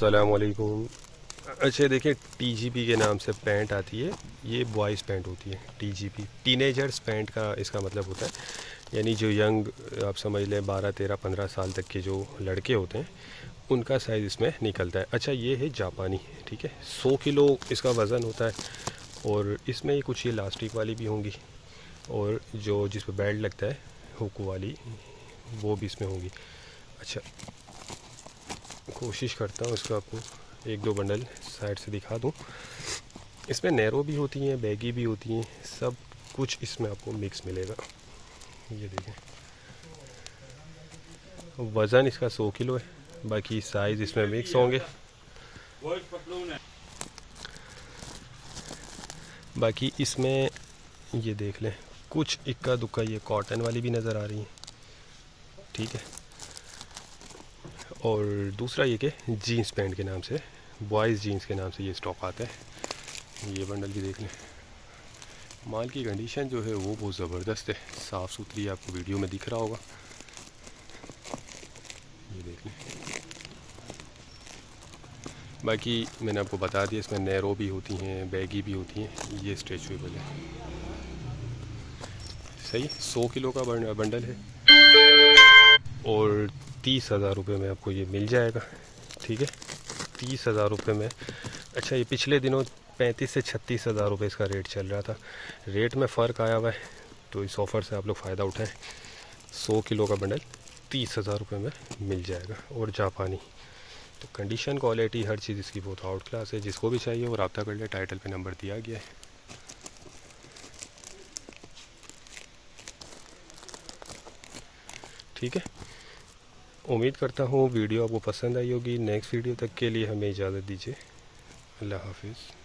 अस्सलामुअलैकुम। अच्छा देखिए, टीजीपी के नाम से पैंट आती है। ये बॉयज़ पैंट होती है। टीजीपी टीनेजर्स पैंट का इसका मतलब होता है, यानी जो यंग, आप समझ लें 12 13 15 साल तक के जो लड़के होते हैं उनका साइज़ इसमें निकलता है। अच्छा, ये है जापानी, ठीक है। 100 किलो इसका वज़न होता है। और इसमें कुछ ये लास्टिक वाली भी होंगी, और जो जिस पर बेल्ट लगता है हुक वाली, वो भी इसमें होंगी। अच्छा, कोशिश करता हूँ इसका आपको एक दो बंडल साइड से दिखा दूँ। इसमें नैरो भी होती हैं, बैगी भी होती हैं, सब कुछ इसमें आपको मिक्स मिलेगा। ये देखें, वज़न इसका 100 किलो है। बाकी साइज़ इसमें मिक्स होंगे। बाकी इसमें ये देख लें, कुछ इक्का दुक्का ये कॉटन वाली भी नज़र आ रही हैं, ठीक है। और दूसरा ये कि जीन्स पैंट के नाम से, बॉयज़ जीन्स के नाम से ये स्टॉक आता है। ये बंडल भी देख लें। माल की कंडीशन जो है वो बहुत ज़बरदस्त है, साफ़ सुथरी, आपको वीडियो में दिख रहा होगा। ये देख लें। बाकी मैंने आपको बता दिया, इसमें नैरो भी होती हैं, बैगी भी होती हैं। ये स्ट्रेचेबल है। सही, 100 किलो का बंडल है और 30,000 रुपये में आपको ये मिल जाएगा, ठीक है। 30,000 रुपये में। अच्छा, ये पिछले दिनों 35 से 36,000 रुपये इसका रेट चल रहा था। रेट में फ़र्क आया हुआ है, तो इस ऑफ़र से आप लोग फ़ायदा उठाएं। 100 किलो का बंडल 30,000 रुपये में मिल जाएगा, और जापानी। तो कंडीशन, क्वालिटी, हर चीज़ इसकी बहुत आउट क्लास है। जिसको भी चाहिए वो रब्ता कर ले, टाइटल पे नंबर दिया गया है। ठीक है, उम्मीद करता हूँ वीडियो आपको पसंद आई होगी। नेक्स्ट वीडियो तक के लिए हमें इजाज़त दीजिए। अल्लाह हाफिज़।